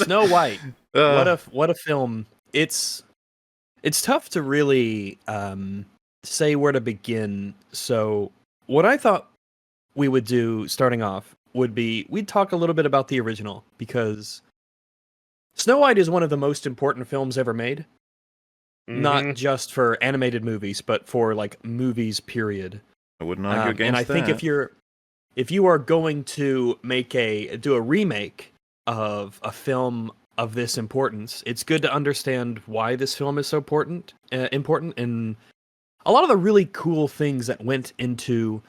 Snow White. Uh, What a film. It's tough to really say where to begin. So what I thought we would do starting off would be we'd talk a little bit about the original, because Snow White is one of the most important films ever made. Not just for animated movies, but for like movies, period. I wouldn't argue against and I think that. if you are going to do a remake of a film of this importance, it's good to understand why this film is so important, and a lot of the really cool things that went into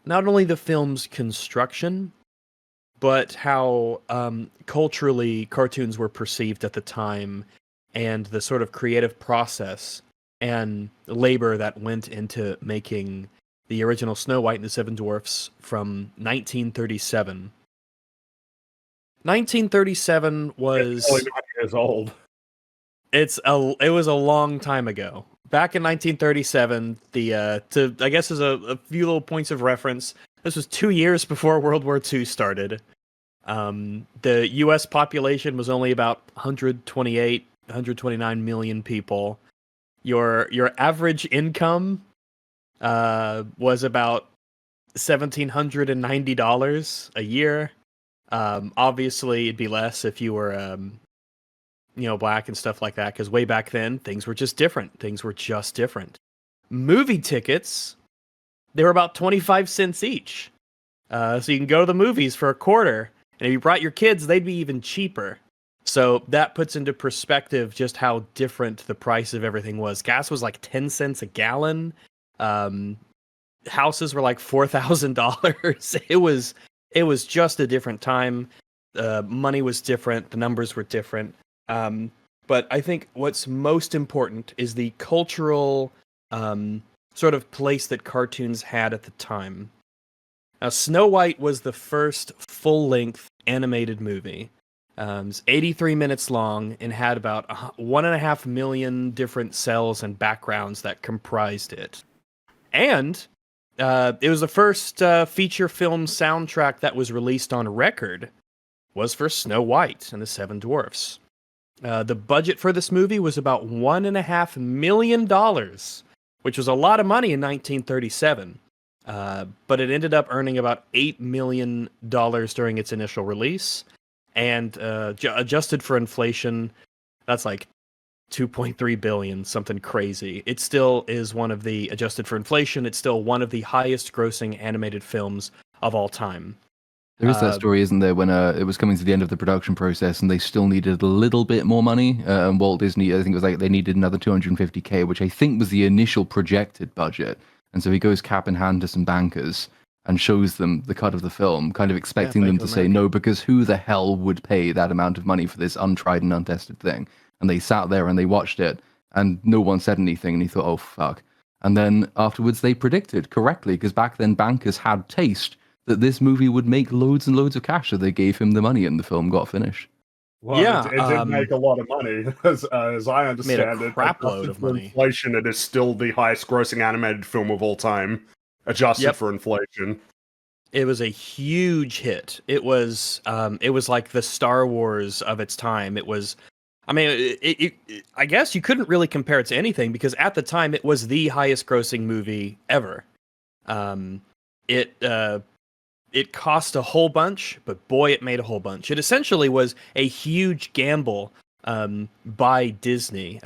not only the film's construction, but how culturally cartoons were perceived at the time, and the sort of creative process and labor that went into making the original Snow White and the Seven Dwarfs from 1937. 1937 was... It's only 9 years old. It was a long time ago. Back in 1937, I guess as a few little points of reference, this was 2 years before World War II started. The U.S. population was only about 129 million people. Your average income was about $1,790 a year. Obviously, it'd be less if you were black and stuff like that, because way back then things were just different. Movie tickets, they were about 25 cents each. So you can go to the movies for a quarter, and if you brought your kids, they'd be even cheaper. So that puts into perspective just how different the price of everything was. Gas was like 10 cents a gallon. Houses were like $4,000. It was just a different time. Money was different. The numbers were different. But I think what's most important is the cultural sort of place that cartoons had at the time. Now, Snow White was the first full-length animated movie. It was 83 minutes long and had about 1.5 million different cells and backgrounds that comprised it. And it was the first feature film soundtrack that was released on record was for Snow White and the Seven Dwarfs. The budget for this movie was about $1.5 million, which was a lot of money in 1937. But it ended up earning about $8 million during its initial release. And adjusted for inflation, that's like 2.3 billion, something crazy. It still is adjusted for inflation, it's still one of the highest grossing animated films of all time. There is that story, isn't there, when it was coming to the end of the production process and they still needed a little bit more money. And Walt Disney, I think it was like they needed another $250K, which I think was the initial projected budget. And so he goes cap in hand to some bankers and shows them the cut of the film, kind of expecting them to say no, because who the hell would pay that amount of money for this untried and untested thing? And they sat there and they watched it, and no one said anything, and he thought, oh, fuck. And then afterwards they predicted correctly, because back then bankers had taste, that this movie would make loads and loads of cash, so they gave him the money and the film got finished. Well, yeah, it did make a lot of money, as I understand it. Crap load of money. Inflation, it is still the highest grossing animated film of all time, adjusted for inflation. It was a huge hit. It was like the Star Wars of its time. It was, I mean, I guess you couldn't really compare it to anything, because at the time it was the highest grossing movie ever. It cost a whole bunch, but boy, it made a whole bunch. It essentially was a huge gamble by Disney,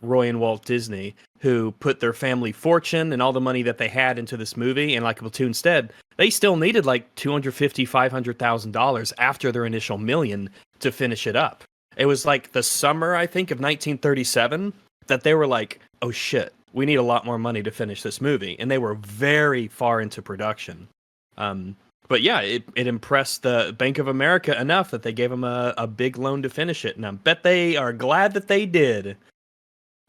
Roy and Walt Disney, who put their family fortune and all the money that they had into this movie, and like Platoon said, they still needed like $250,000-$500,000 after their initial $1 million to finish it up. It was like the summer, I think, of 1937 that they were like, oh shit, we need a lot more money to finish this movie, and they were very far into production. But yeah, it impressed the Bank of America enough that they gave him a big loan to finish it, and I bet they are glad that they did.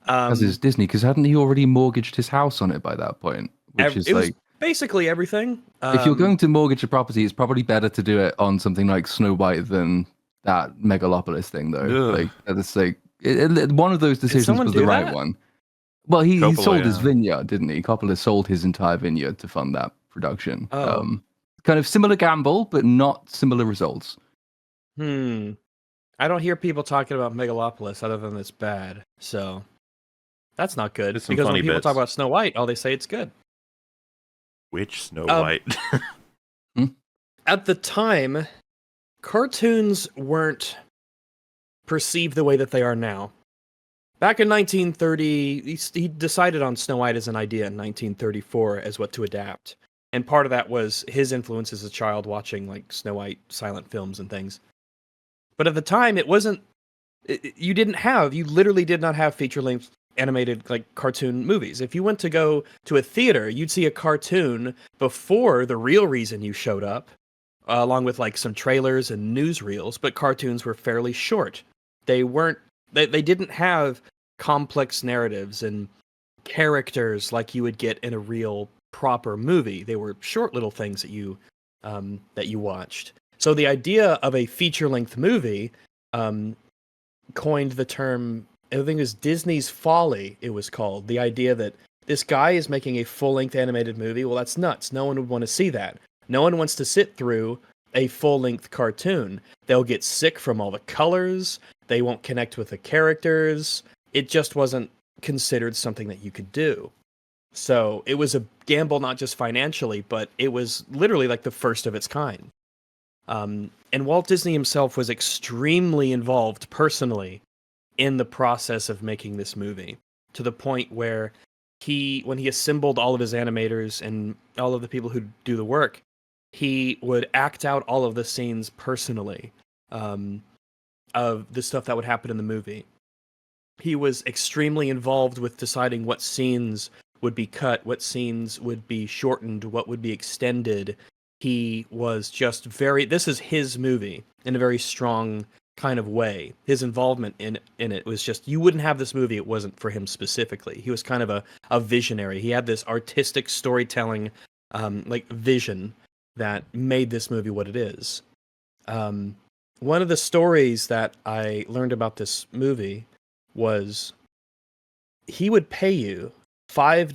As is Disney, because hadn't he already mortgaged his house on it by that point? Which is like basically everything. If you're going to mortgage a property, it's probably better to do it on something like Snow White than that Megalopolis thing, though. Ugh. Like it's like one of those decisions was the right one. Well, he sold his vineyard, didn't he? Coppola sold his entire vineyard to fund that production. Kind of similar gamble, but not similar results. I don't hear people talking about Megalopolis other than it's bad. So that's not good. There's some Because when funny people talk bits. about Snow White, all they say it's good. Which Snow Um, White? At the time, cartoons weren't perceived the way that they are now. Back in 1930, he decided on Snow White as an idea in 1934 as what to adapt. And part of that was his influence as a child watching like Snow White silent films and things. But at the time, it wasn't. You literally did not have feature-length animated like cartoon movies. If you went to go to a theater, you'd see a cartoon before the real reason you showed up, along with like some trailers and newsreels. But cartoons were fairly short. They weren't. They didn't have complex narratives and characters like you would get in a real proper movie. They were short little things that you watched. So the idea of a feature-length movie coined the term, I think it was Disney's Folly, it was called. The idea that this guy is making a full-length animated movie, well, that's nuts. No one would want to see that. No one wants to sit through a full-length cartoon. They'll get sick from all the colors, they won't connect with the characters. It just wasn't considered something that you could do. So it was a gamble, not just financially, but it was literally like the first of its kind. And Walt Disney himself was extremely involved personally in the process of making this movie, to the point where when he assembled all of his animators and all of the people who do the work, he would act out all of the scenes personally, of the stuff that would happen in the movie. He was extremely involved with deciding what scenes would be cut, what scenes would be shortened, what would be extended. He was just this is his movie in a very strong kind of way. His involvement in it was just, you wouldn't have this movie, it wasn't for him specifically. He was kind of a visionary. He had this artistic storytelling like vision that made this movie what it is. One of the stories that I learned about this movie was he would pay you $5 in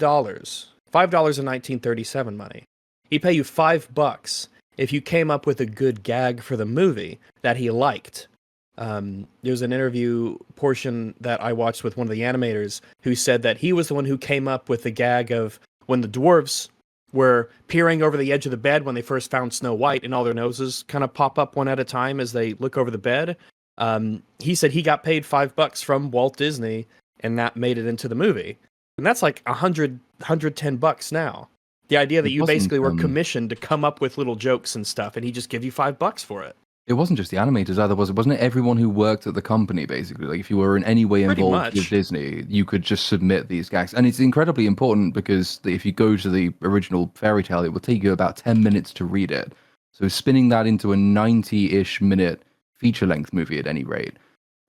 1937 money. He'd pay you $5 if you came up with a good gag for the movie that he liked. There's an interview portion that I watched with one of the animators who said that he was the one who came up with the gag of when the dwarves were peering over the edge of the bed when they first found Snow White, and all their noses kind of pop up one at a time as they look over the bed. He said he got paid $5 from Walt Disney, and that made it into the movie. And that's like $110 now. The idea that you basically were commissioned to come up with little jokes and stuff, and he just give you $5 for it. It wasn't just the animators either, was it? Wasn't it everyone who worked at the company, basically? Like, if you were in any way involved with Disney, you could just submit these gags. And it's incredibly important because if you go to the original fairy tale, it will take you about 10 minutes to read it. So spinning that into a 90-ish minute feature-length movie at any rate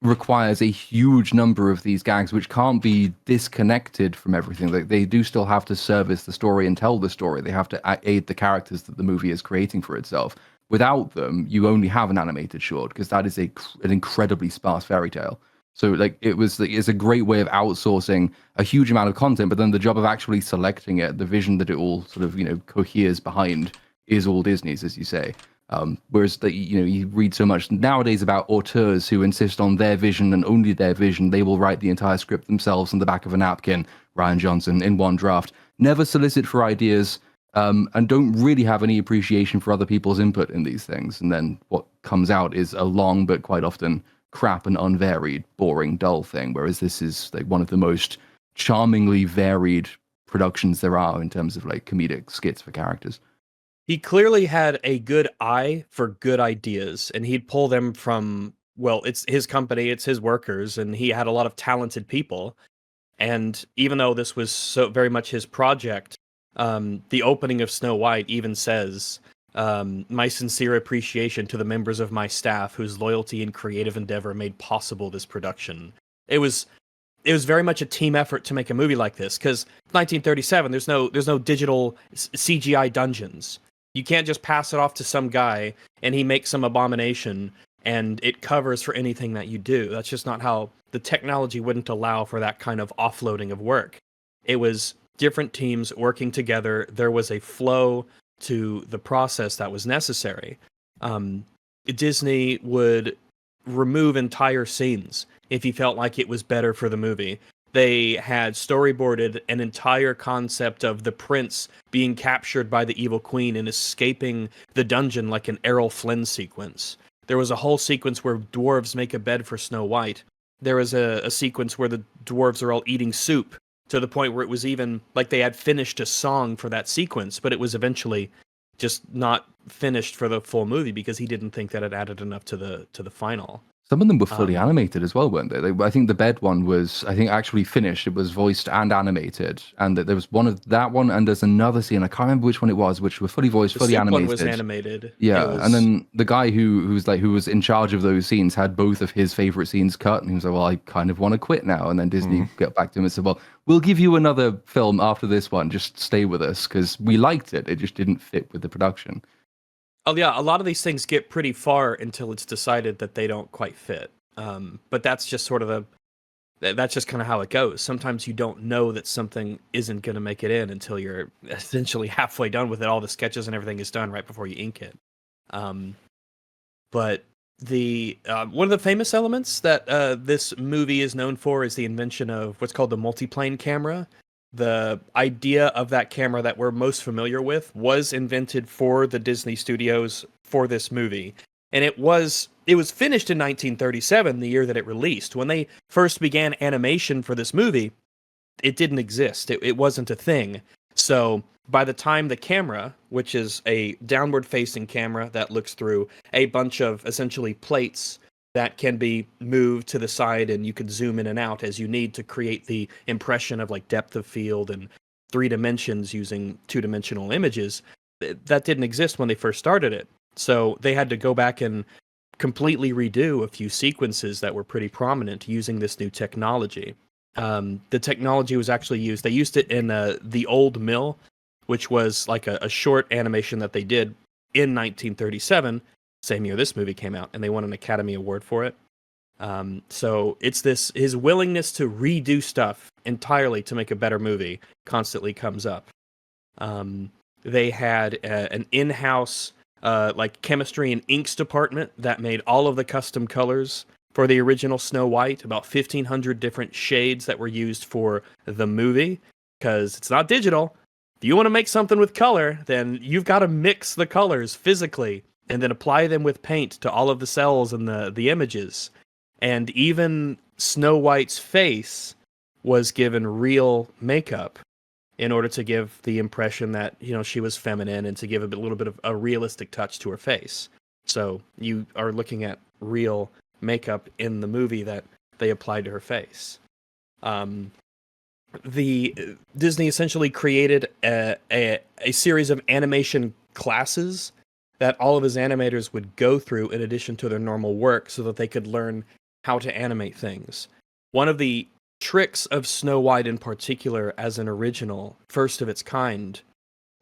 requires a huge number of these gags, which can't be disconnected from everything. Like, they do still have to service the story and tell the story. They have to aid the characters that the movie is creating for itself. Without them, you only have an animated short, because that is an incredibly sparse fairy tale. So, like, it's a great way of outsourcing a huge amount of content, but then the job of actually selecting it, the vision that it all sort of, coheres behind, is all Disney's, as you say. Whereas you read so much nowadays about auteurs who insist on their vision and only their vision. They will write the entire script themselves on the back of a napkin, Rian Johnson, in one draft. Never solicit for ideas, and don't really have any appreciation for other people's input in these things. And then what comes out is a long but quite often crap and unvaried, boring, dull thing. Whereas this is like one of the most charmingly varied productions there are in terms of like comedic skits for characters. He clearly had a good eye for good ideas, and he'd pull them from, well, it's his company, it's his workers, and he had a lot of talented people. And even though this was so very much his project, the opening of Snow White even says, my sincere appreciation to the members of my staff whose loyalty and creative endeavor made possible this production. It was very much a team effort to make a movie like this, because 1937, there's no digital CGI dungeons. You can't just pass it off to some guy and he makes some abomination and it covers for anything that you do. That's just not how the technology wouldn't allow for that kind of offloading of work. It was different teams working together. There was a flow to the process that was necessary. Disney would remove entire scenes if he felt like it was better for the movie. They had storyboarded an entire concept of the prince being captured by the evil queen and escaping the dungeon like an Errol Flynn sequence. There was a whole sequence where dwarves make a bed for Snow White. There was a sequence where the dwarves are all eating soup, to the point where it was even like they had finished a song for that sequence, but it was eventually just not finished for the full movie because he didn't think that it added enough to the final. Some of them were fully animated as well, weren't they? I think the bed one was, I think, actually finished. It was voiced and animated, and there was one of that one, and there's another scene. I can't remember which one it was, which were fully voiced, fully animated. One was animated. Yeah, and then the guy who was in charge of those scenes had both of his favorite scenes cut, and he was like, "Well, I kind of want to quit now." And then Disney got back to him and said, "Well, we'll give you another film after this one. Just stay with us because we liked it. It just didn't fit with the production." Oh yeah, a lot of these things get pretty far until it's decided that they don't quite fit. But that's just sort of that's just kind of how it goes. Sometimes you don't know that something isn't going to make it in until you're essentially halfway done with it. All the sketches and everything is done right before you ink it. But the one of the famous elements that this movie is known for is the invention of what's called the Multiplane camera. The idea of that camera that we're most familiar with was invented for the Disney Studios for this movie. And it was finished in 1937, the year that it released. When they first began animation for this movie, it didn't exist. It wasn't a thing. So by the time the camera, which is a downward-facing camera that looks through a bunch of essentially plates that can be moved to the side and you can zoom in and out as you need to create the impression of like depth of field and 3 dimensions using 2-dimensional images, that didn't exist when they first started it. So they had to go back and completely redo a few sequences that were pretty prominent using this new technology. The technology was actually used. They used it in The Old Mill, which was like a short animation that they did in 1937, same year this movie came out, and they won an Academy Award for it. So it's his willingness to redo stuff entirely to make a better movie constantly comes up. They had an in-house like chemistry and inks department that made all of the custom colors for the original Snow White, about 1,500 different shades that were used for the movie, because it's not digital. If you want to make something with color, then you've got to mix the colors physically and then apply them with paint to all of the cells and the images. And even Snow White's face was given real makeup in order to give the impression that, she was feminine and to give a little bit of a realistic touch to her face. So you are looking at real makeup in the movie that they applied to her face. The Disney essentially created a series of animation classes that all of his animators would go through in addition to their normal work so that they could learn how to animate things. One of the tricks of Snow White in particular as an original, first of its kind,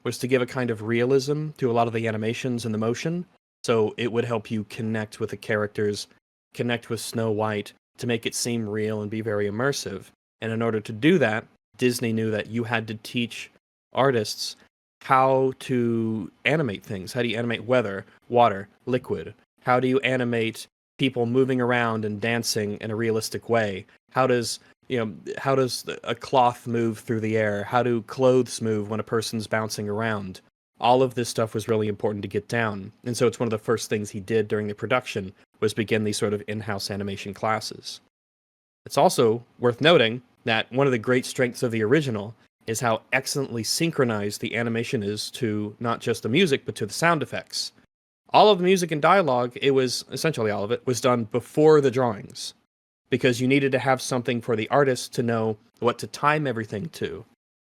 was to give a kind of realism to a lot of the animations and the motion, so it would help you connect with the characters, connect with Snow White, to make it seem real and be very immersive. And in order to do that, Disney knew that you had to teach artists how to animate things. How do you animate weather, water, liquid? How do you animate people moving around and dancing in a realistic way? How does a cloth move through the air? How do clothes move when a person's bouncing around? All of this stuff was really important to get down. And so it's one of the first things he did during the production was begin these sort of in-house animation classes. It's also worth noting that one of the great strengths of the original is how excellently synchronized the animation is to not just the music, but to the sound effects. All of the music and dialogue, essentially all of it, was done before the drawings, because you needed to have something for the artist to know what to time everything to.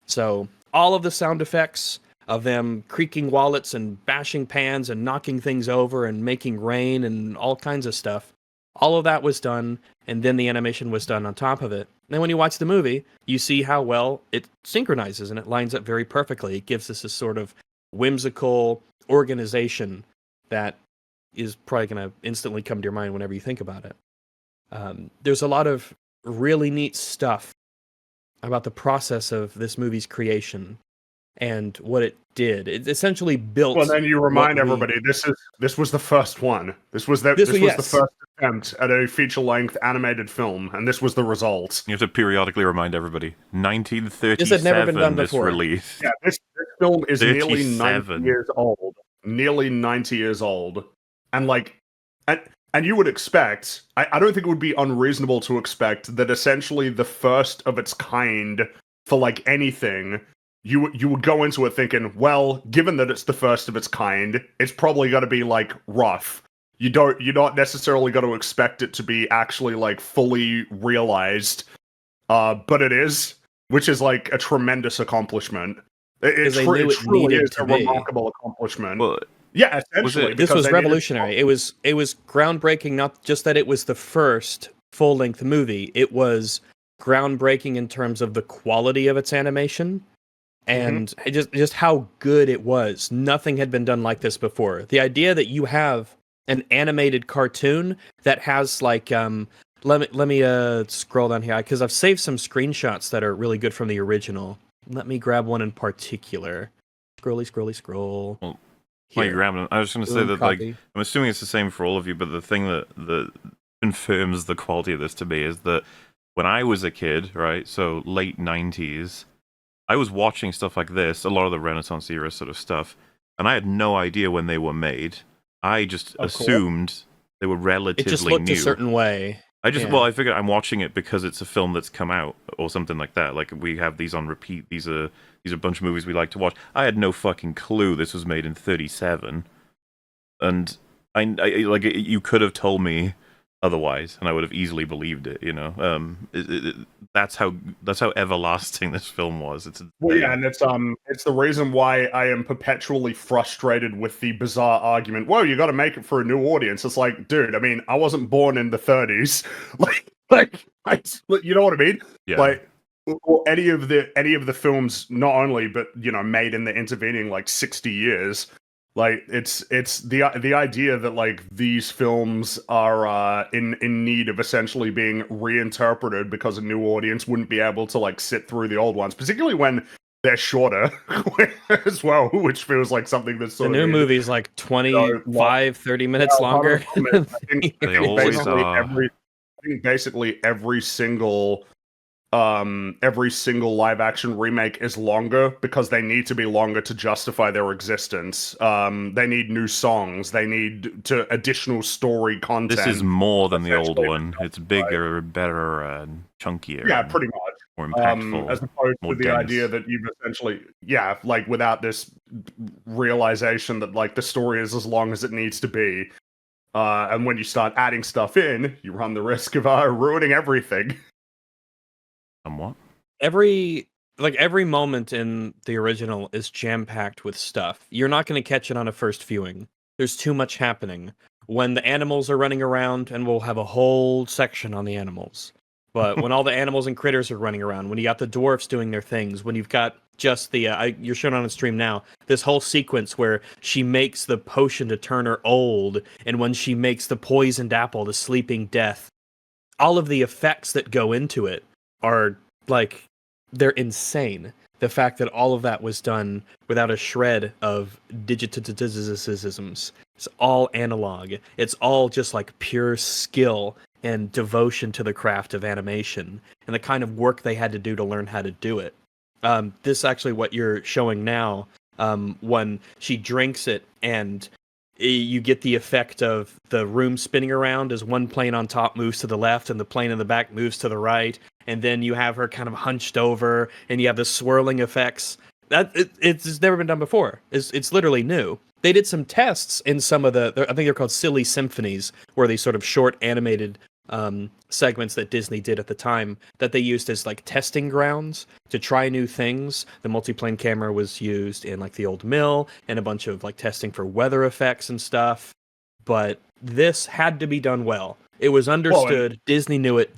So all of the sound effects of them creaking wallets and bashing pans and knocking things over and making rain and all kinds of stuff, all of that was done, and then the animation was done on top of it. And then when you watch the movie, you see how well it synchronizes and it lines up very perfectly. It gives us this sort of whimsical organization that is probably going to instantly come to your mind whenever you think about it. There's a lot of really neat stuff about the process of this movie's creation. and what it did. It essentially built. Well, then you remind what we- everybody this was the first one. This was the yes. first attempt at a feature-length animated film, and this was the result. You have to periodically remind everybody. 1937 This had never been done this before. release. Yeah, this film is nearly 37. 90 years old. Nearly 90 years old. And like and you would expect, I don't think it would be unreasonable to expect that essentially the first of its kind for like anything, you would go into it thinking, well, given that it's the first of its kind, it's probably going to be like rough. You're not necessarily going to expect it to be actually like fully realized, but it is, which is like a tremendous accomplishment. It truly is a remarkable accomplishment. Well, yeah, essentially. This was revolutionary. It was groundbreaking. Not just that it was the first full-length movie. It was groundbreaking in terms of the quality of its animation, and just how good it was. Nothing had been done like this before. The idea that you have an animated cartoon that has like let me scroll down here because I've saved some screenshots that are really good from the original. Let me grab one in particular. Scroll. Well, while you're grabbing, I was going to say that, copy. like, I'm assuming it's the same for all of you, but the thing that confirms the quality of this to me is that when I was a kid, right, so late 90s, I was watching stuff like this, a lot of the Renaissance era sort of stuff, and I had no idea when they were made. I just assumed they were relatively new. It just looked a certain way. Well, I figured I'm watching it because it's a film that's come out or something like that. Like we have these on repeat. These are a bunch of movies we like to watch. I had no fucking clue this was made in 1937, and I like you could have told me otherwise, and I would have easily believed it. You know, that's how everlasting this film was. Well, yeah, and it's the reason why I am perpetually frustrated with the bizarre argument. Well, you got to make it for a new audience. It's like, dude, I mean, I wasn't born in the 30s, you know what I mean? Yeah. Like, or any of the films, not only but made in the intervening like 60 years. Like it's the idea that like these films are in need of essentially being reinterpreted because a new audience wouldn't be able to like sit through the old ones, particularly when they're shorter as well, which feels like something that's sort the of new movie's like 25, 30 minutes longer. I think They always basically are. I think basically every single live action remake is longer because they need to be longer to justify their existence. They need new songs. They need additional story content. This is more than the old one. It's bigger, better, and chunkier. Yeah, pretty much. More impactful. As opposed to the dense. idea that you've essentially, like without this realization that like the story is as long as it needs to be. And when you start adding stuff in, you run the risk of ruining everything. Somewhat. Every moment in the original is jam-packed with stuff. You're not going to catch it on a first viewing. There's too much happening. When the animals are running around, and we'll have a whole section on the animals. But when all the animals and critters are running around, when you got the dwarfs doing their things, when you've got just the you're showing on the stream now, this whole sequence where she makes the potion to turn her old, and when she makes the poisoned apple, the sleeping death, all of the effects that go into it are like, they're insane. The fact that all of that was done without a shred of digiticisms. It's all analog. It's all just like pure skill and devotion to the craft of animation and the kind of work they had to do to learn how to do it. This actually what you're showing now, when she drinks it and you get the effect of the room spinning around as one plane on top moves to the left and the plane in the back moves to the right, and then you have her kind of hunched over and you have the swirling effects. It's never been done before. It's literally new. They did some tests in some of I think they're called silly symphonies, where these sort of short animated segments that Disney did at the time that they used as like testing grounds to try new things. The multiplane camera was used in like the old mill and a bunch of like testing for weather effects and stuff. But this had to be done well. It was understood. Disney knew it.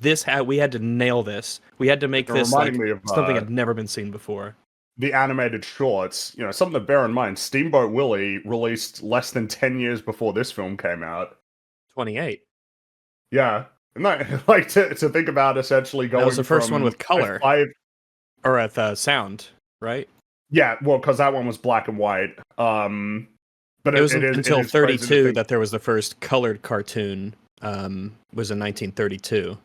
We had to nail this. We had to make this like something had never been seen before. The animated shorts, something to bear in mind. Steamboat Willie released less than 10 years before this film came out. 28. Yeah. And that, like to think about essentially going. That was the first one with color, or at the sound, right? Yeah, well, because that one was black and white. But It was it is until it is crazy to 32 think- that there was the first colored cartoon. Was in 1932.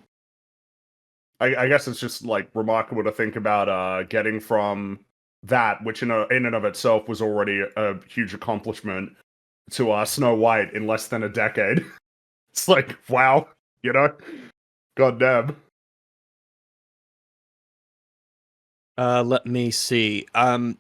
I guess it's just like remarkable to think about getting from that, which in and of itself was already a huge accomplishment, to Snow White in less than a decade. It's like, wow, you know, goddamn. Let me see.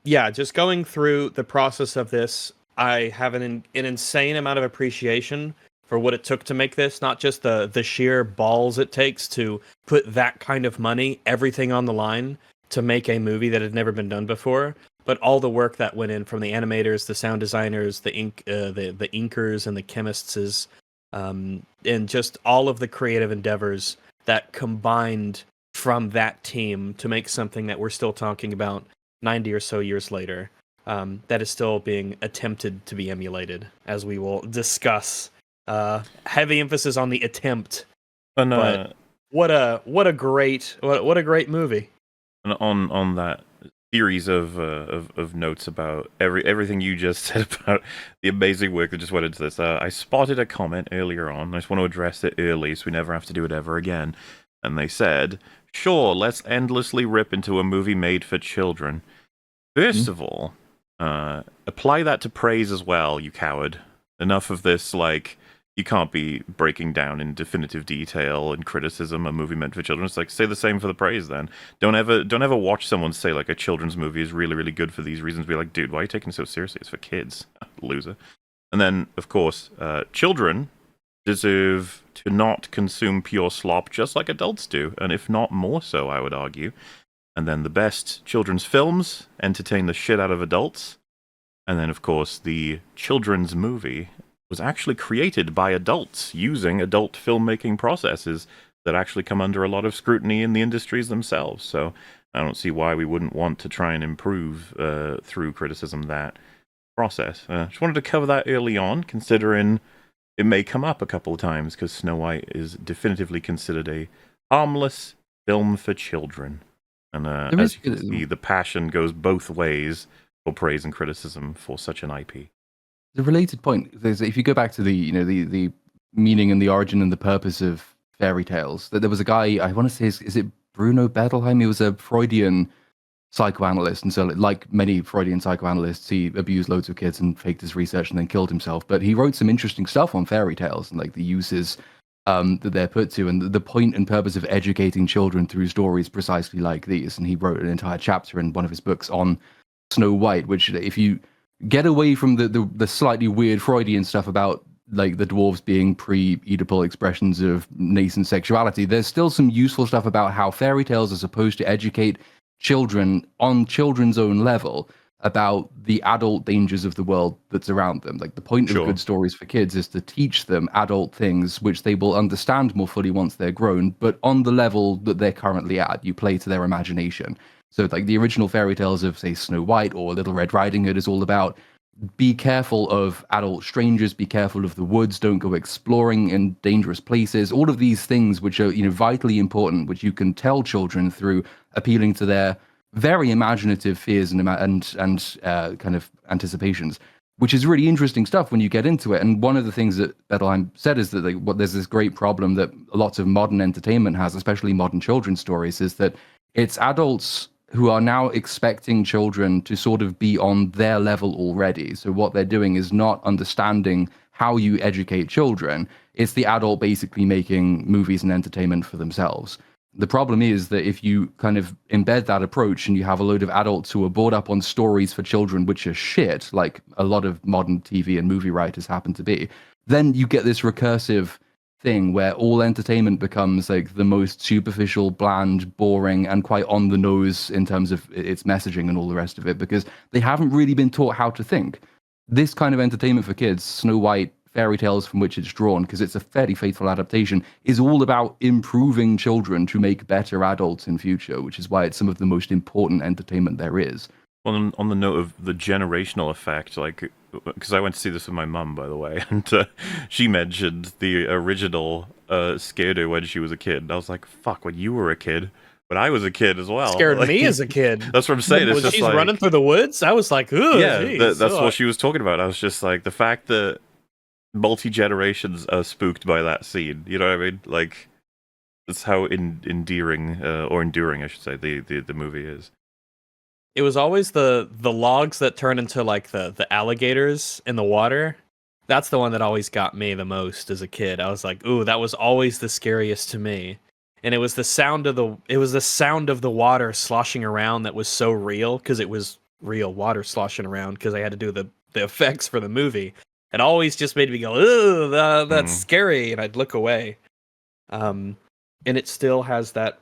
Yeah, just going through the process of this, I have an insane amount of appreciation for what it took to make this. Not just the sheer balls it takes to put that kind of money, everything on the line, to make a movie that had never been done before, but all the work that went in from the animators, the sound designers, the inkers, and the chemists, and just all of the creative endeavors that combined from that team to make something that we're still talking about 90 or so years later, that is still being attempted to be emulated, as we will discuss. Heavy emphasis on the attempt, And but what a great movie. and on that series of notes about everything you just said about the amazing work that just went into this, I spotted a comment earlier on. I just want to address it early so we never have to do it ever again. And they said, "Sure, let's endlessly rip into a movie made for children." First of all, apply that to praise as well, you coward. Enough of this, like, you can't be breaking down in definitive detail and criticism a movie meant for children. It's like, say the same for the praise then. Don't ever watch someone say, like, a children's movie is really, really good for these reasons. Be like, dude, why are you taking it so seriously? It's for kids. Loser. And then, of course, children deserve to not consume pure slop just like adults do, and if not more so, I would argue. And then the best children's films entertain the shit out of adults. And then, of course, the children's movie was actually created by adults using adult filmmaking processes that actually come under a lot of scrutiny in the industries themselves. So I don't see why we wouldn't want to try and improve through criticism that process. Just wanted to cover that early on, considering it may come up a couple of times, because Snow White is definitively considered a harmless film for children. And as you can see, the passion goes both ways for praise and criticism for such an IP. The related point is, if you go back to the meaning and the origin and the purpose of fairy tales, that there was a guy, I want to say, is it Bruno Bettelheim? He was a Freudian psychoanalyst, and so, like many Freudian psychoanalysts, he abused loads of kids and faked his research and then killed himself. But he wrote some interesting stuff on fairy tales and like the uses that they're put to, and the point and purpose of educating children through stories precisely like these. And he wrote an entire chapter in one of his books on Snow White, which, if you get away from the slightly weird Freudian stuff about like the dwarves being pre-Oedipal expressions of nascent sexuality, there's still some useful stuff about how fairy tales are supposed to educate children on children's own level about the adult dangers of the world that's around them. Like, the point of good stories for kids is to teach them adult things which they will understand more fully once they're grown, but on the level that they're currently at. You play to their imagination. So, like, the original fairy tales of, say, Snow White or Little Red Riding Hood is all about, be careful of adult strangers, be careful of the woods, don't go exploring in dangerous places. All of these things which are, vitally important, which you can tell children through appealing to their very imaginative fears and kind of anticipations, which is really interesting stuff when you get into it. And one of the things that Bettelheim said is that there's this great problem that lots of modern entertainment has, especially modern children's stories, is that it's adults who are now expecting children to sort of be on their level already. So what they're doing is not understanding how you educate children. It's the adult basically making movies and entertainment for themselves. The problem is that if you kind of embed that approach and you have a load of adults who are bored up on stories for children which are shit, like a lot of modern TV and movie writers happen to be, then you get this recursive thing where all entertainment becomes like the most superficial, bland, boring, and quite on the nose in terms of its messaging and all the rest of it, because they haven't really been taught how to think. This kind of entertainment for kids, Snow White, fairy tales from which it's drawn, because it's a fairly faithful adaptation, is all about improving children to make better adults in future, which is why it's some of the most important entertainment there is. Well, on the note of the generational effect, like, because I went to see this with my mum, by the way, and she mentioned the original scared her when she was a kid. And I was like, fuck, when you were a kid, when I was a kid as well. Scared Like, me as a kid. That's what I'm saying. It's When just she's like, running through the woods, I was like, ooh, yeah, geez, that's ugh. what she was talking about. I was just like, the fact that multi-generations are spooked by that scene. You know what I mean? Like, that's how endearing, or enduring, I should say, the movie is. It was always the logs that turn into like the alligators in the water. That's the one that always got me the most as a kid. I was like, ooh, that was always the scariest to me. And it was the sound of the water sloshing around that was so real, because it was real water sloshing around, because I had to do the effects for the movie. It always just made me go, ooh, that's scary, and I'd look away. And it still has that.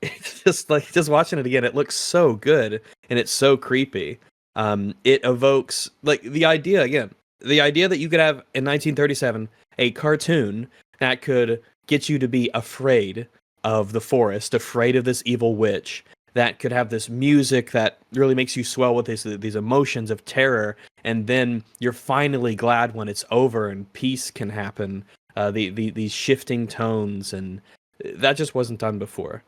It's just like, just watching it again, it looks so good and it's so creepy. It evokes like the idea that you could have in 1937 a cartoon that could get you to be afraid of the forest, afraid of this evil witch, that could have this music that really makes you swell with these emotions of terror, and then you're finally glad when it's over and peace can happen. These shifting tones, and that just wasn't done before.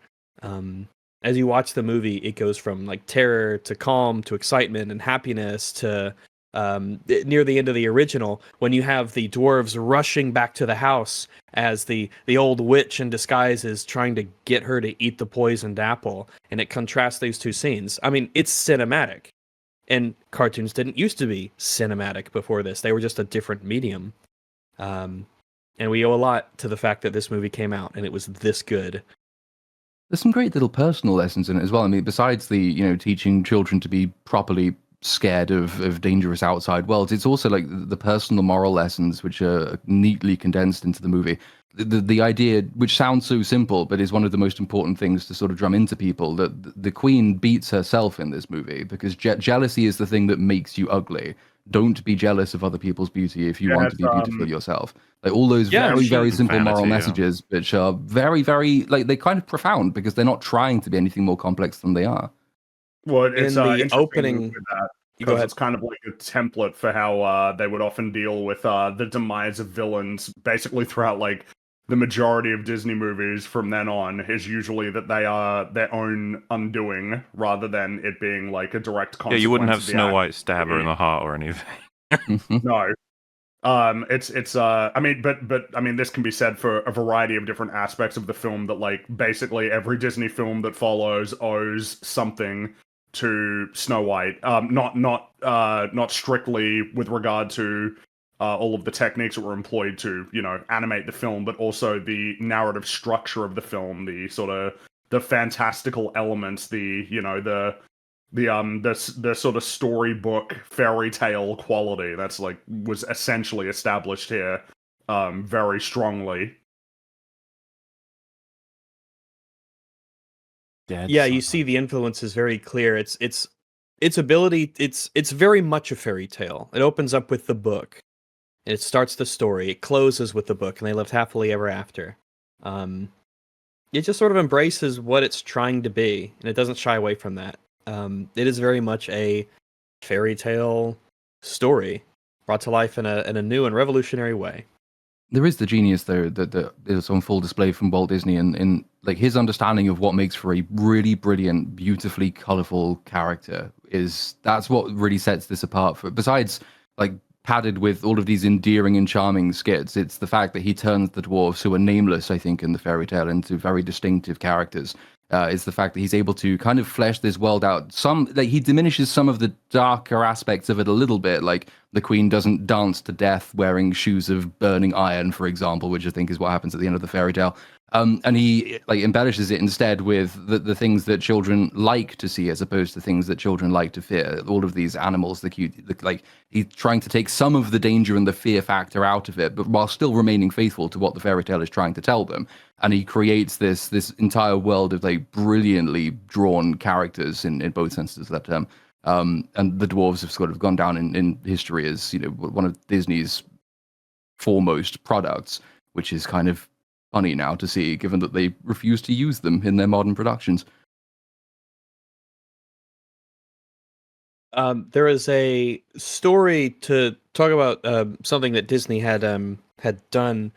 As you watch the movie, it goes from like terror to calm to excitement and happiness to near the end of the original, when you have the dwarves rushing back to the house as the old witch in disguise is trying to get her to eat the poisoned apple, and it contrasts those two scenes. I mean, it's cinematic, and cartoons didn't used to be cinematic before this. They were just a different medium. And we owe a lot to the fact that this movie came out and it was this good. There's some great little personal lessons in it as well. I mean, besides the, teaching children to be properly scared of dangerous outside worlds, it's also like the personal moral lessons, which are neatly condensed into the movie. The idea, which sounds so simple, but is one of the most important things to sort of drum into people, that the queen beats herself in this movie, because jealousy is the thing that makes you ugly. Don't be jealous of other people's beauty if you want to be beautiful yourself. Like all those very simple moral messages, which are very, very, like, they're kind of profound because they're not trying to be anything more complex than they are. Well, it's in the interesting opening, with that, go because ahead. it's kind of like a template for how they would often deal with the demise of villains, basically throughout like the majority of Disney movies from then on, is usually that they are their own undoing rather than it being like a direct consequence. Yeah, you wouldn't have of the Snow act. White stab her in the heart or anything. No. It's I mean, but I mean, this can be said for a variety of different aspects of the film, that like basically every Disney film that follows owes something to Snow White. Not strictly with regard to all of the techniques that were employed to, animate the film, but also the narrative structure of the film, the sort of the fantastical elements, the sort of storybook fairy tale quality that's like was essentially established here very strongly. Yeah, you see the influence is very clear. Its ability. It's very much a fairy tale. It opens up with the book. It starts the story. It closes with the book, and they lived happily ever after. It just sort of embraces what it's trying to be, and it doesn't shy away from that. It is very much a fairy tale story brought to life in a new and revolutionary way. There is the genius, though, that is on full display from Walt Disney, and in like his understanding of what makes for a really brilliant, beautifully colorful character. That's what really sets this apart. Besides, like, padded with all of these endearing and charming skits, it's the fact that he turns the dwarves, who are nameless, I think, in the fairy tale, into very distinctive characters. Is the fact that he's able to kind of flesh this world out. He diminishes some of the darker aspects of it a little bit, like the queen doesn't dance to death wearing shoes of burning iron, for example, which I think is what happens at the end of the fairy tale. And he like embellishes it instead with the things that children like to see, as opposed to things that children like to fear. All of these animals, like he's trying to take some of the danger and the fear factor out of it, but while still remaining faithful to what the fairy tale is trying to tell them. And he creates this entire world of like brilliantly drawn characters in both senses of that term. And the dwarves have sort of gone down in history as one of Disney's foremost products, which is kind of funny now to see, given that they refuse to use them in their modern productions. There is a story to talk about something that Disney had done.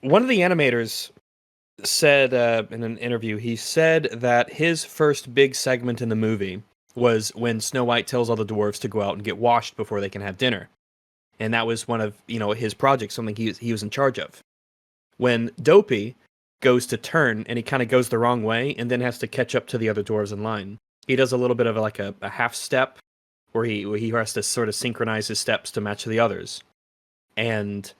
One of the animators said in an interview, he said that his first big segment in the movie was when Snow White tells all the dwarves to go out and get washed before they can have dinner. And that was one of, his projects, something he was in charge of. When Dopey goes to turn and he kind of goes the wrong way and then has to catch up to the other dwarves in line, he does a little bit of a half step where he has to sort of synchronize his steps to match the others. And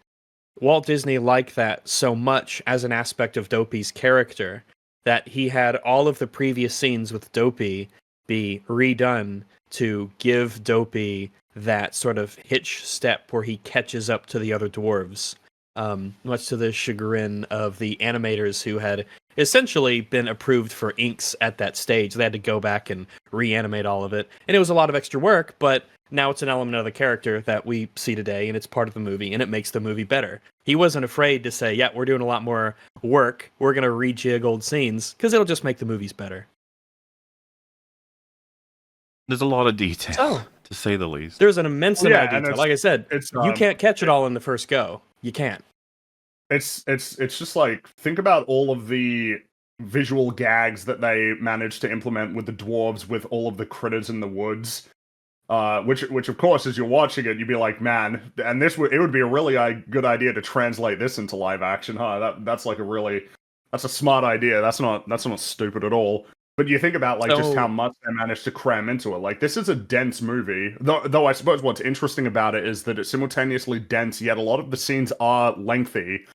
Walt Disney liked that so much as an aspect of Dopey's character that he had all of the previous scenes with Dopey be redone to give Dopey that sort of hitch step where he catches up to the other dwarves. Much to the chagrin of the animators who had essentially been approved for inks at that stage. They had to go back and reanimate all of it. And it was a lot of extra work, but now it's an element of the character that we see today, and it's part of the movie, and it makes the movie better. He wasn't afraid to say, yeah, we're doing a lot more work. We're going to rejig old scenes, because it'll just make the movies better. There's a lot of detail, to say the least. There's an immense amount of detail. Like I said, you can't catch it all in the first go. You can't. It's just like, think about all of the visual gags that they managed to implement with the dwarves, with all of the critters in the woods. Which of course, as you're watching it, you'd be like, man, and it would be a really good idea to translate this into live action, huh? That's a smart idea. That's not stupid at all. But you think about just how much they managed to cram into it. Like, this is a dense movie, though I suppose what's interesting about it is that it's simultaneously dense, yet a lot of the scenes are lengthy.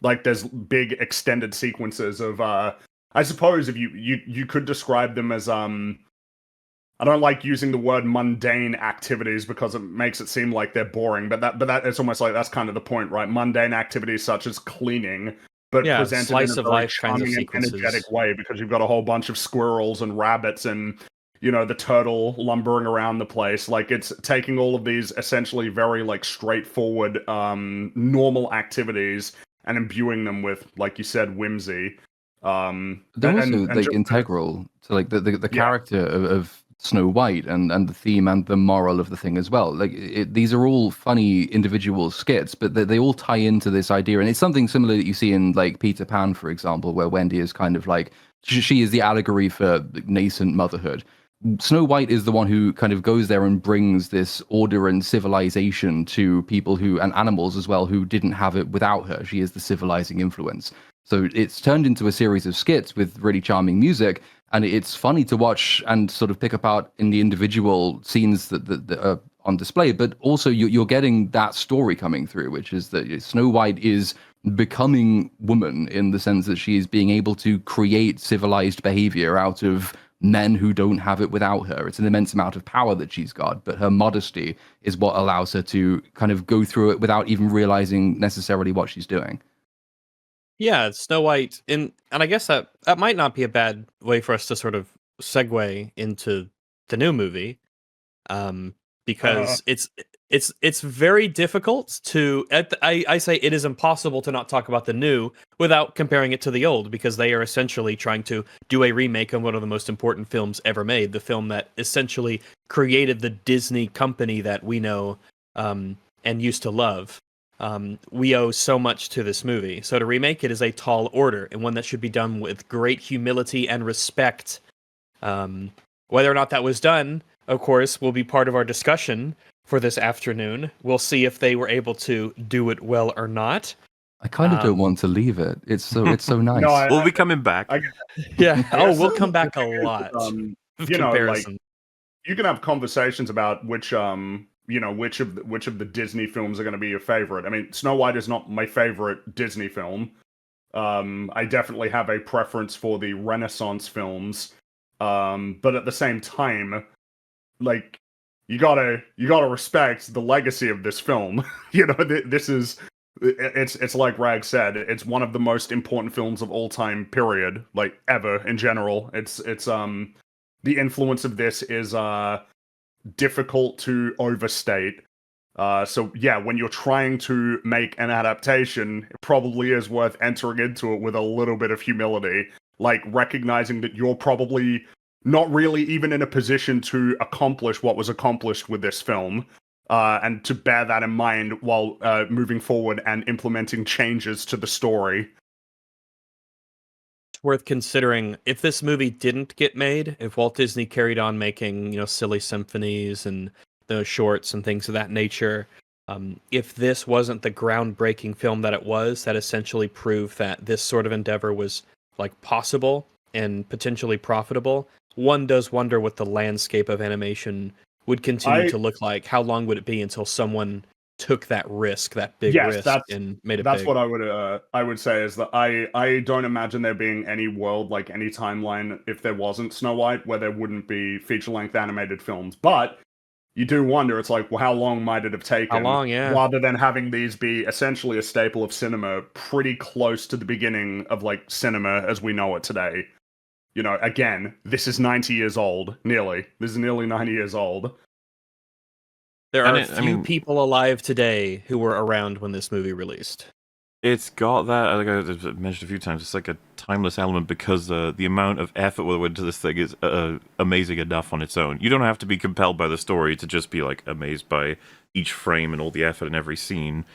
Like, there's big extended sequences of I suppose if you could describe them as I don't like using the word mundane activities because it makes it seem like they're boring, but that it's almost like that's kind of the point, right? Mundane activities such as cleaning, but presented slice in a of very life kinds of charming and sequences. energetic way, because you've got a whole bunch of squirrels and rabbits and the turtle lumbering around the place. Like, it's taking all of these essentially very straightforward normal activities and imbuing them with, like you said, whimsy. They're also integral to the character of Snow White and the theme and the moral of the thing as well. These are all funny individual skits, but they all tie into this idea, and it's something similar that you see in Peter Pan, for example, where Wendy is kind of she is the allegory for nascent motherhood. Snow White is the one who kind of goes there and brings this order and civilization to people and animals as well, who didn't have it without her. She is the civilizing influence. So it's turned into a series of skits with really charming music, and it's funny to watch and sort of pick apart in the individual scenes that are on display, but also you're getting that story coming through, which is that Snow White is becoming woman in the sense that she is being able to create civilized behavior out of men who don't have it without her. It's an immense amount of power that she's got, but her modesty is what allows her to kind of go through it without even realizing necessarily what she's doing. Yeah, Snow White, and I guess that might not be a bad way for us to sort of segue into the new movie, because it's very difficult to. I say it is impossible to not talk about the new without comparing it to the old, because they are essentially trying to do a remake of one of the most important films ever made, the film that essentially created the Disney company that we know and used to love. We owe so much to this movie. So to remake it is a tall order, and one that should be done with great humility and respect. Whether or not that was done, of course, will be part of our discussion for this afternoon. We'll see if they were able to do it well or not. I kind of don't want to leave it. It's so nice. No, We'll be coming back. Yeah. We'll come back a lot. Comparison. You can have conversations about which which of the Disney films are going to be your favorite. I mean, Snow White is not my favorite Disney film. I definitely have a preference for the Renaissance films. But at the same time, you gotta respect the legacy of this film. This is it's like Rag said, it's one of the most important films of all time, period, ever in general. It's the influence of this is difficult to overstate. So yeah, when you're trying to make an adaptation, it probably is worth entering into it with a little bit of humility, recognizing that you're probably not really even in a position to accomplish what was accomplished with this film, and to bear that in mind while moving forward and implementing changes to the story. worth considering. If this movie didn't get made, if Walt Disney carried on making, silly symphonies and the shorts and things of that nature, if this wasn't the groundbreaking film that it was, that essentially proved that this sort of endeavor was like possible and potentially profitable, one does wonder what the landscape of animation would continue to look like. How long would it be until someone took that risk, that big risk, and made it that's big? what I would say is that I don't imagine there being any world, like any timeline, if there wasn't Snow White, where there wouldn't be feature-length animated films. But you do wonder, it's like, well, how long might it have taken? How long, yeah. Rather than having these be essentially a staple of cinema pretty close to the beginning of, like, cinema as we know it today. Again, this is 90 years old, nearly. This is nearly 90 years old. There are few people alive today who were around when this movie released. It's got that, like I mentioned a few times, it's like a timeless element because the amount of effort that went into this thing is amazing enough on its own. You don't have to be compelled by the story to just be like amazed by each frame and all the effort in every scene.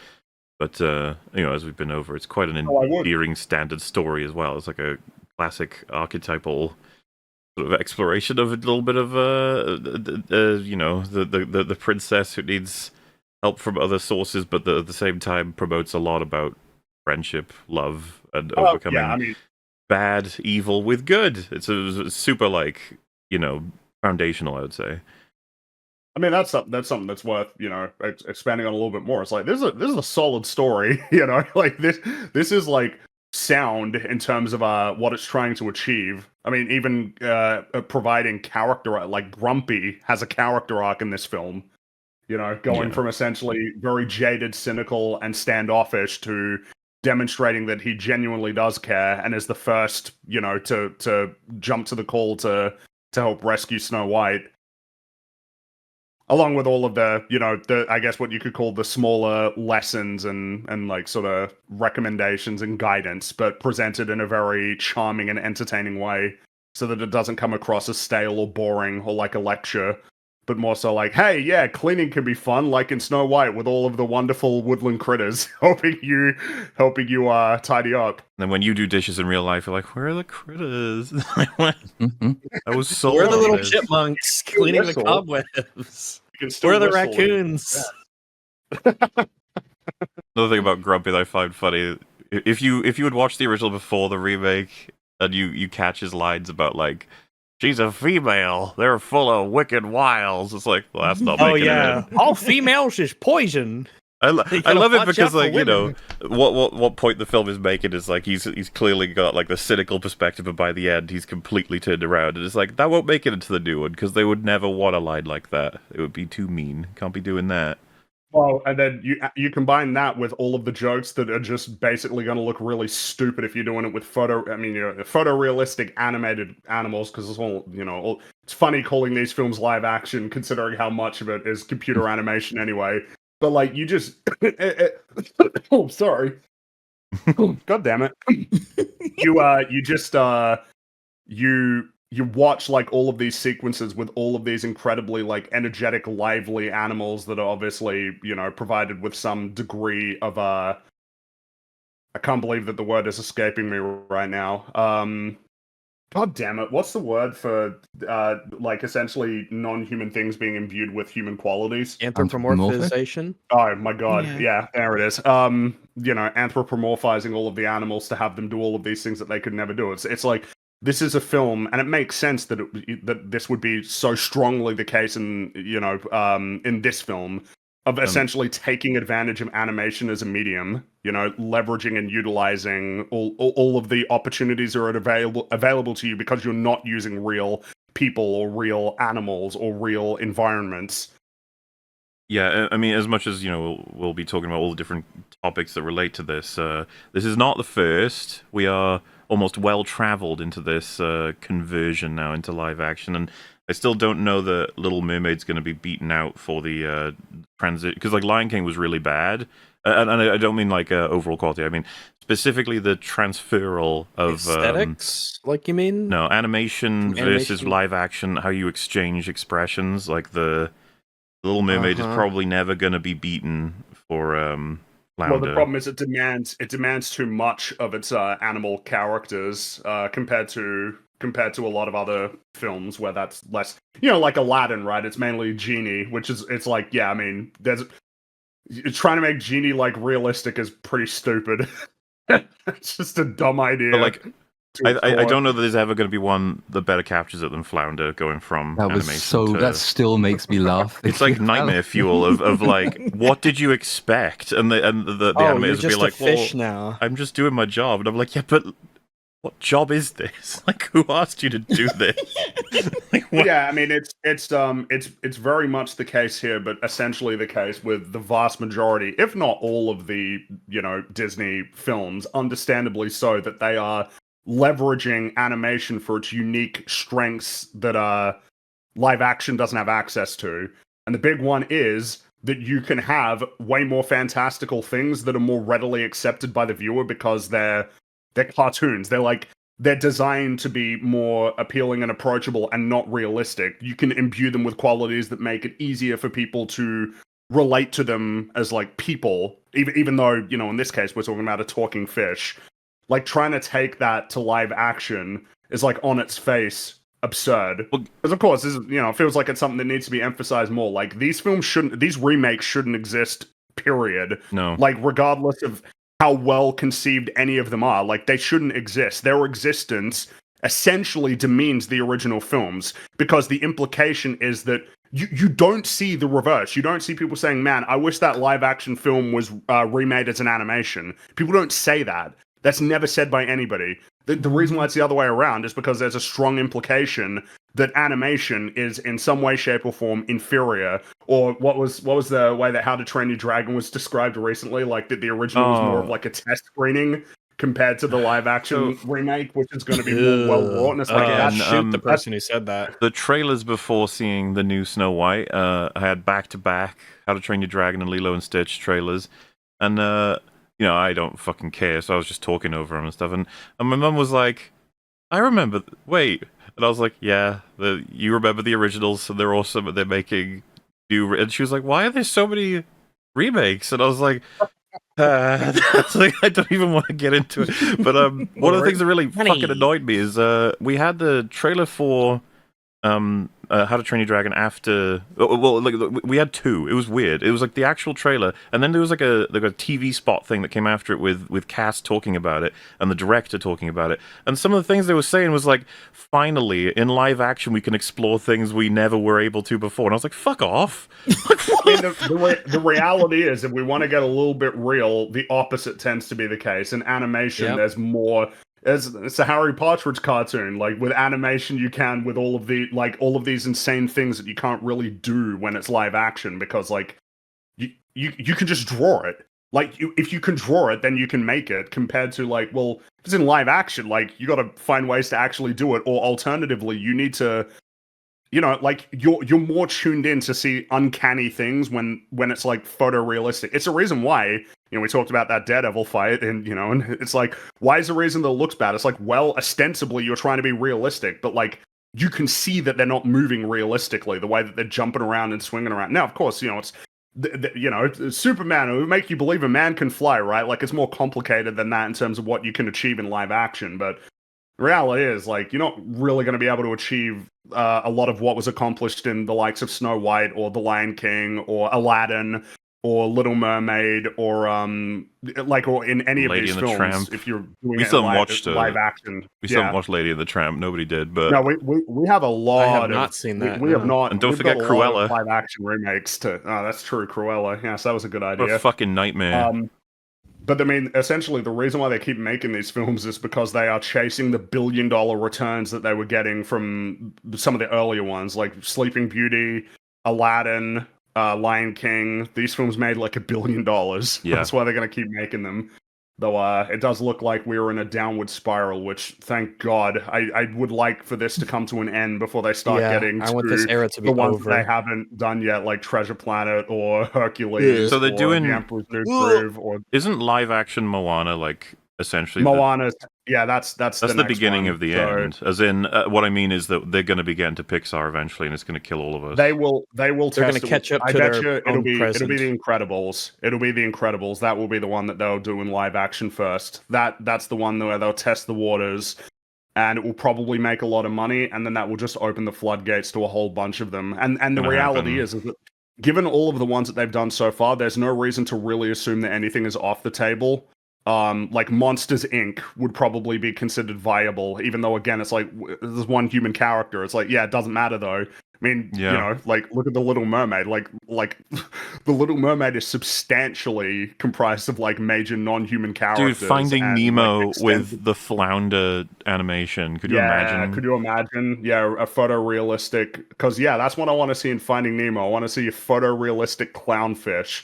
But, as we've been over, it's quite an endearing standard story as well. It's like a classic archetypal sort of exploration of a little bit of the princess who needs help from other sources, but at the same time promotes a lot about friendship, love, and overcoming bad, evil with good. It's a super foundational, I would say. I mean, that's something that's worth expanding on a little bit more. It's like this is a solid story, like this is like sound in terms of what it's trying to achieve. I mean, even providing character, like Grumpy has a character arc in this film. Going from essentially very jaded, cynical, and standoffish to demonstrating that he genuinely does care and is the first, to jump to the call to help rescue Snow White. Along with all of the, I guess what you could call the smaller lessons and like sort of recommendations and guidance, but presented in a very charming and entertaining way so that it doesn't come across as stale or boring or like a lecture, but more so like, hey, yeah, cleaning can be fun, like in Snow White with all of the wonderful woodland critters helping you tidy up. And then when you do dishes in real life, you're like, where are the critters? I was so Where are the little chipmunks cleaning the cobwebs? Where are the raccoons? Yeah. Another thing about Grumpy that I find funny, if you had watched the original before the remake, and you catch his lines about like, she's a female, they're full of wicked wiles. It's like, well, that's not making it in. All females is poison. I love it because, like, what point the film is making is like he's clearly got like the cynical perspective, and by the end he's completely turned around, and it's like that won't make it into the new one because they would never want a line like that. It would be too mean. Can't be doing that. Well, and then you combine that with all of the jokes that are just basically going to look really stupid if you're doing it with photorealistic animated animals, because it's all, it's funny calling these films live action considering how much of it is computer animation anyway. But like you just oh, sorry. God damn it. You watch like all of these sequences with all of these incredibly like energetic, lively animals that are obviously, provided with some degree of I can't believe that the word is escaping me right now. God damn it, what's the word for like essentially non-human things being imbued with human qualities? Anthropomorphization? Oh my god, yeah, there it is. Anthropomorphizing all of the animals to have them do all of these things that they could never do. It's like, this is a film, and it makes sense that that this would be so strongly the case in this film, of essentially taking advantage of animation as a medium, leveraging and utilizing all of the opportunities that are available to you because you're not using real people or real animals or real environments. Yeah, I mean, as much as, we'll be talking about all the different topics that relate to this, this is not the first. We are almost well-traveled into this conversion now into live action, and I still don't know that Little Mermaid's going to be beaten out for the transit, because like Lion King was really bad, and I don't mean like overall quality. I mean specifically the transferal of aesthetics. Like you mean? No, animation versus live action. How you exchange expressions. Like the Little Mermaid is probably never going to be beaten for Well, the flounder. problem is it demands too much of its animal characters compared to a lot of other films where that's less. Like Aladdin, right? It's mainly genie, it's like, yeah, I mean, trying to make genie like realistic is pretty stupid. It's just a dumb idea. But like, I don't know that there's ever going to be one that better captures it than Flounder going from That was animation so. to... That still makes me laugh. It's like nightmare fuel of like, what did you expect? And the you're animators would be just like, a fish well, now. I'm just doing my job. And I'm like, yeah, but what job is this? Like, who asked you to do this? Like, what? Yeah, I mean, it's very much the case here, but essentially the case with the vast majority, if not all of the Disney films, understandably so, that they are leveraging animation for its unique strengths that live action doesn't have access to. And the big one is that you can have way more fantastical things that are more readily accepted by the viewer because they're cartoons. They're designed to be more appealing and approachable and not realistic. You can imbue them with qualities that make it easier for people to relate to them as like people, even though, in this case we're talking about a talking fish. Like, trying to take that to live action is, like, on its face, absurd. Because, of course, this is, it feels like it's something that needs to be emphasized more. Like, these remakes shouldn't exist, period. No. Like, regardless of how well conceived any of them are, like, they shouldn't exist. Their existence essentially demeans the original films, because the implication is that you don't see the reverse. You don't see people saying, man, I wish that live action film was remade as an animation. People don't say that. That's never said by anybody. The reason why it's the other way around is because there's a strong implication that animation is in some way, shape, or form inferior. Or what was the way that How to Train Your Dragon was described recently? Like, that the original was more of like a test screening compared to the live action remake, which is going to be more well wrought. And it's like, shoot the person who said that. The trailers before seeing the new Snow White, I had back-to-back How to Train Your Dragon and Lilo and Stitch trailers. And, I don't fucking care, so I was just talking over him and stuff. And my mum was like, I remember... Wait. And I was like, yeah, you remember the originals, so they're awesome, but they're making new... And she was like, why are there so many remakes? And I was like... that's like, I don't even want to get into it. But one of the things that really fucking annoyed me is we had the trailer for How to Train Your Dragon after. Well, like, we had two. It was weird. It was like the actual trailer, and then there was like a TV spot thing that came after it with cast talking about it and the director talking about it. And some of the things they were saying was like, finally, in live action, we can explore things we never were able to before. And I was like, fuck off. The reality is, if we want to get a little bit real, the opposite tends to be the case. In animation, there's more. It's a Harry Partridge cartoon. Like, with animation, you can, with all of these insane things that you can't really do when it's live action, because like you can just draw it. Like, if you can draw it, then you can make it. Compared to, like, well, if it's in live action, like, you got to find ways to actually do it, or alternatively, you need to, like, you're more tuned in to see uncanny things when it's like photorealistic. It's a reason why. We talked about that Daredevil fight, and and it's like, why is the reason that it looks bad? It's like, well, ostensibly you're trying to be realistic, but like, you can see that they're not moving realistically, the way that they're jumping around and swinging around. Now, of course, it's it's Superman. It would make you believe a man can fly, right? Like, it's more complicated than that in terms of what you can achieve in live action. But the reality is, like, you're not really going to be able to achieve a lot of what was accomplished in the likes of Snow White or The Lion King or Aladdin or Little Mermaid, or or in any of these films. Tramp. If you're doing we still watched live action, we still watched Lady and the Tramp. Nobody did, but no, we have a lot. I have not seen that. We have not, and don't forget Cruella. Live action remakes to. Oh, that's true, Cruella. Yes, that was a good idea. What a fucking nightmare. But I mean, essentially, the reason why they keep making these films is because they are chasing the billion-dollar returns that they were getting from some of the earlier ones, like Sleeping Beauty, Aladdin, Lion King. These films made like $1 billion. Yeah. That's why they're going to keep making them. Though it does look like we're in a downward spiral, which, thank God, I would like for this to come to an end before they start getting I want this era to be the ones over. they haven't done yet, like Treasure Planet or Hercules. So they're or doing The Emperor's New Groove, or isn't live action Moana like essentially. Moana, yeah, that's That's the next beginning one. of the So end. As in, what I mean is that they're going to be getting to Pixar eventually, and it's going to kill all of us. they will They're test gonna it. catch up I to bet their you it'll own be present. the Incredibles. It'll be the Incredibles. That will be the one that they'll do in live action first. That's the one where they'll test the waters, and it will probably make a lot of money, and then that will just open the floodgates to a whole bunch of them. And the Gonna reality happen. is that given all of the ones that they've done so far, there's no reason to really assume that anything is off the table. Like Monsters Inc. would probably be considered viable, even though again it's like there's one human character. It's like, yeah, it doesn't matter though. I mean, Yeah. you know, like look at the Little Mermaid. Like the Little Mermaid is substantially comprised of like major non-human characters. Dude, Finding and, Nemo like, with the flounder animation. Could you imagine? Could you imagine? Yeah, a photorealistic. Because yeah, that's what I want to see in Finding Nemo. I want to see a photorealistic clownfish.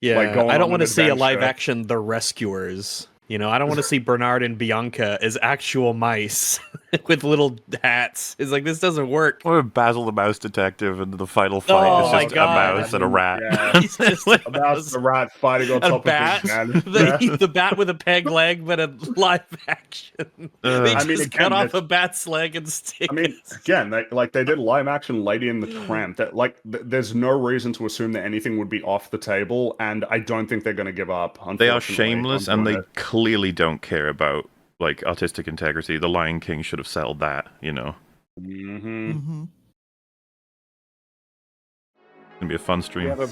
Yeah, like, going I don't on want an to see a live adventure. action The Rescuers. You know, I don't want to see Bernard and Bianca as actual mice with little hats. It's like, this doesn't work. Or Basil the Mouse Detective, and the final fight Oh is my just a God. mouse and a rat. Yeah. He's just A mouse and a rat fighting on a top bat. of Big Ben. The bat with a peg leg, but a live action. They I just mean, again, cut off that's- a bat's leg and stick I mean, it. again, they did live action Lady in the Tramp. That there's no reason to assume that anything would be off the table, and I don't think they're going to give up. They are unfortunately, shameless, on and they doing it. clearly don't care about like artistic integrity. The Lion King should have settled that, you know. Mhm. It's gonna be a fun stream. We have a